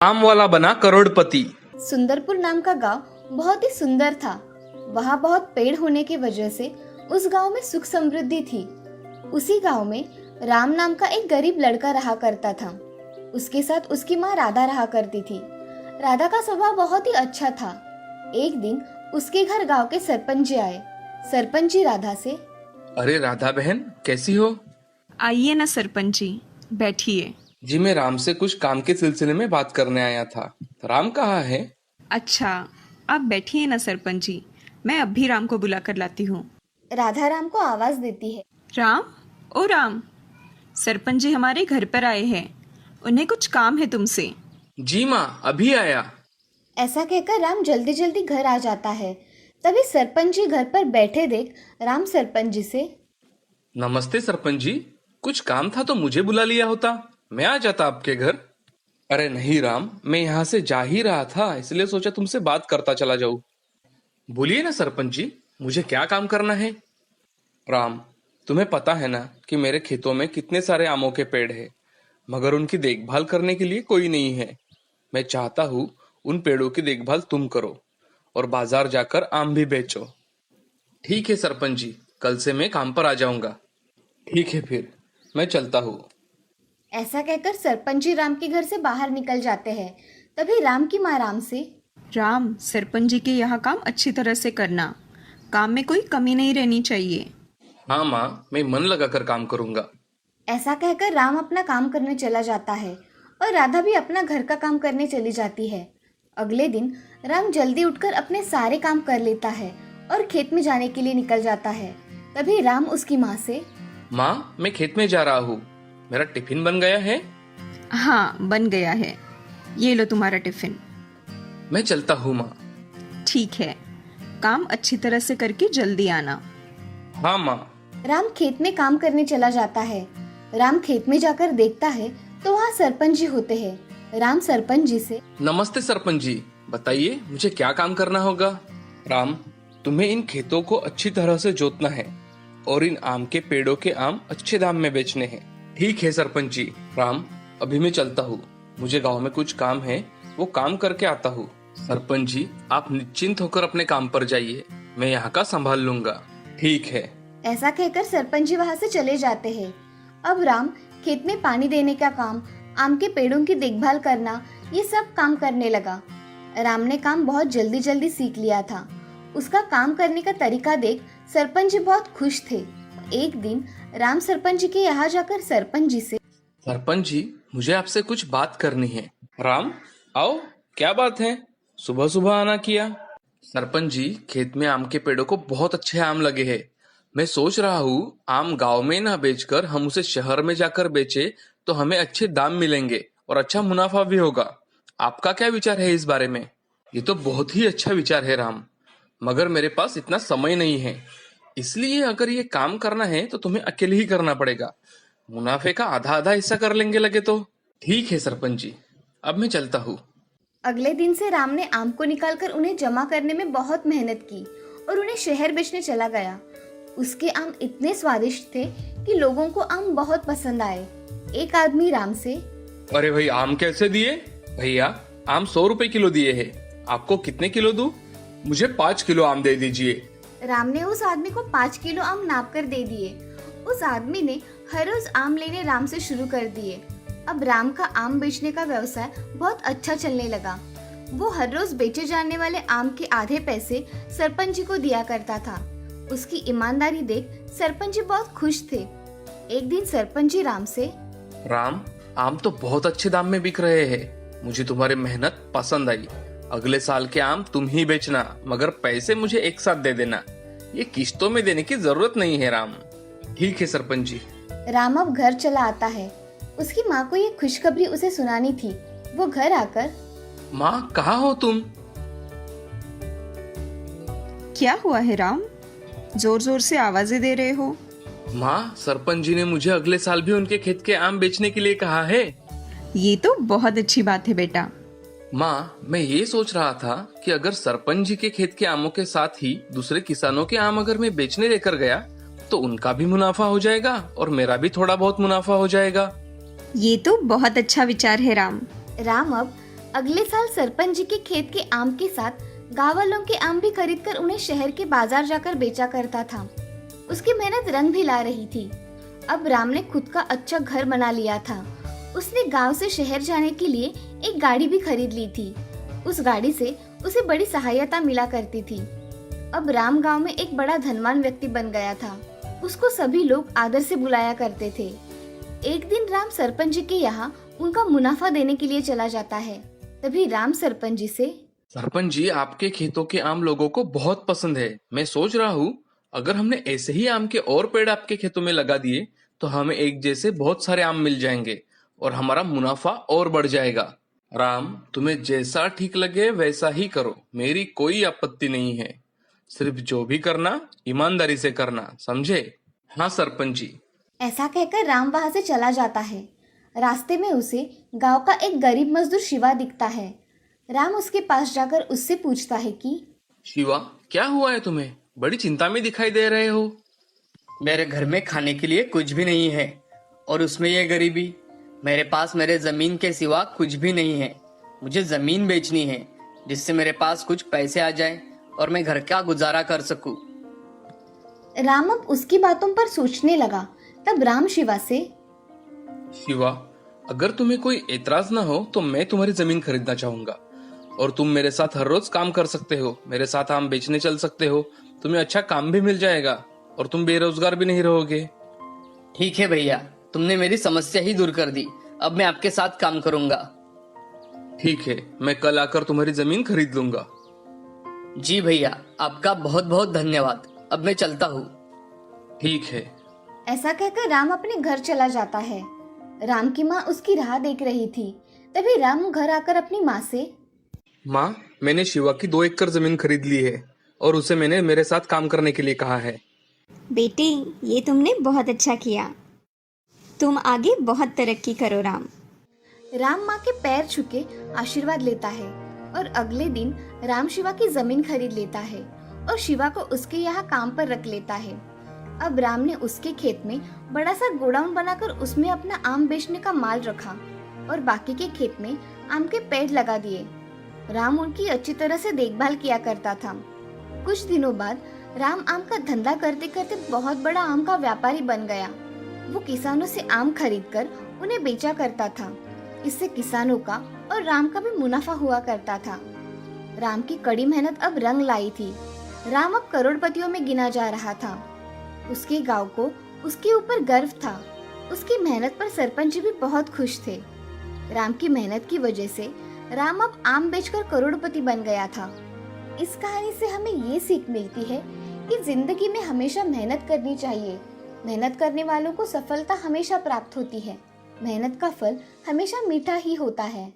आम वाला बना करोड़पति। सुंदरपुर नाम का गांव बहुत ही सुंदर था। वहाँ बहुत पेड़ होने की वजह से उस गांव में सुख समृद्धि थी। उसी गांव में राम नाम का एक गरीब लड़का रहा करता था। उसके साथ उसकी माँ राधा रहा करती थी। राधा का स्वभाव बहुत ही अच्छा था। एक दिन उसके घर गांव के सरपंच जी आए। सरपंच जी राधा से, अरे राधा बहन, कैसी हो? आइए ना सरपंच जी, बैठिए। जी मैं राम से कुछ काम के सिलसिले में बात करने आया था। राम कहाँ है? अच्छा, आप बैठिए ना सरपंच जी, मैं अभी राम को बुला कर लाती हूँ। राधा राम को आवाज देती है। राम, ओ राम, सरपंच जी हमारे घर पर आए हैं, उन्हें कुछ काम है तुमसे। जी माँ, अभी आया। ऐसा कहकर राम जल्दी जल्दी घर आ जाता है। तभी सरपंच जी घर पर बैठे देख राम सरपंच जी से, नमस्ते सरपंच जी, कुछ काम था तो मुझे बुला लिया होता, मैं आ जाता आपके घर। अरे नहीं राम, मैं यहाँ से जा ही रहा था, इसलिए सोचा तुमसे बात करता चला जाऊँ। बोलिए ना सरपंच जी, मुझे क्या काम करना है? राम, तुम्हें पता है ना कि मेरे खेतों में कितने सारे आमों के पेड़ हैं, मगर उनकी देखभाल करने के लिए कोई नहीं है। मैं चाहता हूँ उन पेड़ों की देखभाल तुम करो और बाजार जाकर आम भी बेचो। ठीक है सरपंच जी, कल से मैं काम पर आ जाऊंगा। ठीक है फिर, मैं चलता हूँ। ऐसा कहकर सरपंच जी राम के घर से बाहर निकल जाते हैं। तभी राम की माँ राम से, राम, सरपंच जी के यहाँ काम अच्छी तरह से करना, काम में कोई कमी नहीं रहनी चाहिए। हाँ माँ, मैं मन लगाकर काम करूंगा। ऐसा कहकर राम अपना काम करने चला जाता है और राधा भी अपना घर का काम करने चली जाती है। अगले दिन राम जल्दी उठकर अपने सारे काम कर लेता है और खेत में जाने के लिए निकल जाता है। तभी राम उसकी माँ से, माँ, मैं खेत में जा रहा हूँ, मेरा टिफिन बन गया है? हाँ, बन गया है, ये लो तुम्हारा टिफिन। मैं चलता हूँ माँ। ठीक है, काम अच्छी तरह से करके जल्दी आना। हाँ माँ। राम खेत में काम करने चला जाता है। राम खेत में जाकर देखता है तो वहाँ सरपंच जी होते हैं। राम सरपंच जी से, नमस्ते सरपंच जी, बताइए मुझे क्या काम करना होगा? राम, तुम्हें इन खेतों को अच्छी तरह से जोतना है और इन आम के पेड़ों के आम अच्छे दाम में बेचने हैं। ठीक है सरपंच जी। राम, अभी मैं चलता हूँ, मुझे गांव में कुछ काम है, वो काम करके आता हूँ। सरपंच जी, आप निश्चिंत होकर अपने काम पर जाइए, मैं यहाँ का संभाल लूंगा। ठीक है। ऐसा कहकर सरपंच जी वहाँ से चले जाते हैं। अब राम खेत में पानी देने का काम, आम के पेड़ों की देखभाल करना, ये सब काम करने लगा। राम ने काम बहुत जल्दी जल्दी सीख लिया था। उसका काम करने का तरीका देख सरपंच जी बहुत खुश थे। एक दिन राम सरपंच जी के यहाँ जाकर सरपंच जी से, सरपंच जी, मुझे आपसे कुछ बात करनी है। राम, आओ, क्या बात है, सुबह सुबह आना किया? सरपंच जी, खेत में आम के पेड़ों को बहुत अच्छे आम लगे हैं। मैं सोच रहा हूँ आम गांव में ना बेचकर हम उसे शहर में जाकर बेचे तो हमें अच्छे दाम मिलेंगे और अच्छा मुनाफा भी होगा। आपका क्या विचार है इस बारे में? ये तो बहुत ही अच्छा विचार है राम, मगर मेरे पास इतना समय नहीं है, इसलिए अगर ये काम करना है तो तुम्हें अकेले ही करना पड़ेगा। मुनाफे का आधा आधा हिस्सा कर लेंगे लगे तो। ठीक है सरपंच जी, अब मैं चलता हूँ। अगले दिन से राम ने आम को निकालकर उन्हें जमा करने में बहुत मेहनत की और उन्हें शहर बेचने चला गया। उसके आम इतने स्वादिष्ट थे कि लोगों को आम बहुत पसंद आए। एक आदमी राम से, अरे भाई, आम कैसे दिए? भैया, आम 100 रुपए किलो दिए हैं, आपको कितने किलो दूं? मुझे 5 किलो आम दे दीजिए। राम ने उस आदमी को 5 किलो आम नाप कर दे दिए। उस आदमी ने हर रोज आम लेने राम से शुरू कर दिए। अब राम का आम बेचने का व्यवसाय बहुत अच्छा चलने लगा। वो हर रोज बेचे जाने वाले आम के आधे पैसे सरपंच जी को दिया करता था। उसकी ईमानदारी देख सरपंच जी बहुत खुश थे। एक दिन सरपंच जी राम से, राम, आम तो बहुत अच्छे दाम में बिक रहे हैं, मुझे तुम्हारी मेहनत पसंद आई। अगले साल के आम तुम ही बेचना, मगर पैसे मुझे एक साथ दे देना, ये किश्तों में देने की जरूरत नहीं है राम। ठीक है सरपंच जी। राम अब घर चला आता है। उसकी माँ को ये खुशखबरी उसे सुनानी थी। वो घर आकर, माँ, कहाँ हो तुम? क्या हुआ है राम, जोर जोर से आवाजें दे रहे हो? माँ, सरपंच जी ने मुझे अगले साल भी उनके खेत के आम बेचने के लिए कहा है। ये तो बहुत अच्छी बात है बेटा। माँ, मैं ये सोच रहा था कि अगर सरपंच जी के खेत के आमों के साथ ही दूसरे किसानों के आम अगर मैं बेचने लेकर गया तो उनका भी मुनाफा हो जाएगा और मेरा भी थोड़ा बहुत मुनाफा हो जाएगा। ये तो बहुत अच्छा विचार है राम। राम अब अगले साल सरपंच जी के खेत के आम के साथ गांव वालों के आम भी खरीदकर उन्हें शहर के बाजार जाकर बेचा करता था। उसकी मेहनत रंग भी ला रही थी। अब राम ने खुद का अच्छा घर बना लिया था। उसने गांव से शहर जाने के लिए एक गाड़ी भी खरीद ली थी। उस गाड़ी से उसे बड़ी सहायता मिला करती थी। अब राम गांव में एक बड़ा धनवान व्यक्ति बन गया था। उसको सभी लोग आदर से बुलाया करते थे। एक दिन राम सरपंच जी के यहाँ उनका मुनाफा देने के लिए चला जाता है। तभी राम सरपंच जी से, सरपंच जी, आपके खेतों के आम लोगों को बहुत पसंद है। मैं सोच रहा हूँ अगर हमने ऐसे ही आम के और पेड़ आपके खेतों में लगा दिए तो हमें एक जैसे बहुत सारे आम मिल जाएंगे और हमारा मुनाफा और बढ़ जाएगा। राम, तुम्हें जैसा ठीक लगे वैसा ही करो, मेरी कोई आपत्ति नहीं है। सिर्फ जो भी करना ईमानदारी से करना, समझे? हाँ सरपंच जी। ऐसा कहकर राम वहां से चला जाता है। रास्ते में उसे गांव का एक गरीब मजदूर शिवा दिखता है। राम उसके पास जाकर उससे पूछता है कि शिवा, क्या हुआ है तुम्हें? बड़ी चिंता में दिखाई दे रहे हो। मेरे घर में खाने के लिए कुछ भी नहीं है और उसमें ये गरीबी। मेरे पास मेरे जमीन के सिवा कुछ भी नहीं है। मुझे जमीन बेचनी है जिससे मेरे पास कुछ पैसे आ जाए और मैं घर का गुजारा कर सकूं। राम अब उसकी बातों पर सोचने लगा। तब राम शिवा से, शिवा, अगर तुम्हें कोई एतराज ना हो तो मैं तुम्हारी जमीन खरीदना चाहूंगा और तुम मेरे साथ हर रोज काम कर सकते हो। मेरे साथ आम बेचने चल सकते हो। तुम्हें अच्छा काम भी मिल जाएगा और तुम बेरोजगार भी नहीं रहोगे। ठीक है भैया, तुमने मेरी समस्या ही दूर कर दी। अब मैं आपके साथ काम करूंगा। ठीक है, मैं कल आकर तुम्हारी जमीन खरीद लूंगा। जी भैया, आपका बहुत बहुत धन्यवाद। अब मैं चलता हूँ। ठीक है। ऐसा कहकर राम अपने घर चला जाता है। राम की माँ उसकी राह देख रही थी। तभी राम घर आकर अपनी माँ से, माँ, मैंने शिवा की 2 एकड़ जमीन खरीद ली है और उसे मैंने मेरे साथ काम करने के लिए कहा है। बेटे, ये तुमने बहुत अच्छा किया। तुम आगे बहुत तरक्की करो राम। राम माँ के पैर छूके आशीर्वाद लेता है और अगले दिन राम शिवा की जमीन खरीद लेता है और शिवा को उसके यहाँ काम पर रख लेता है। अब राम ने उसके खेत में बड़ा सा गोडाउन बनाकर उसमें अपना आम बेचने का माल रखा और बाकी के खेत में आम के पेड़ लगा दिए। राम उनकी अच्छी तरह से देखभाल किया करता था। कुछ दिनों बाद राम आम का धंधा करते करते बहुत बड़ा आम का व्यापारी बन गया। वो किसानों से आम खरीदकर उन्हें बेचा करता था। इससे किसानों का और राम का भी मुनाफा हुआ करता था। राम की कड़ी मेहनत अब रंग लाई थी। राम अब करोड़पतियों में गिना जा रहा था। उसके गांव को उसके ऊपर गर्व था। उसकी मेहनत पर सरपंच भी बहुत खुश थे। राम की मेहनत की वजह से राम अब आम बेचकर करोड़पति बन गया था। इस कहानी से हमें ये सीख मिलती है कि जिंदगी में हमेशा मेहनत करनी चाहिए। मेहनत करने वालों को सफलता हमेशा प्राप्त होती है। मेहनत का फल हमेशा मीठा ही होता है।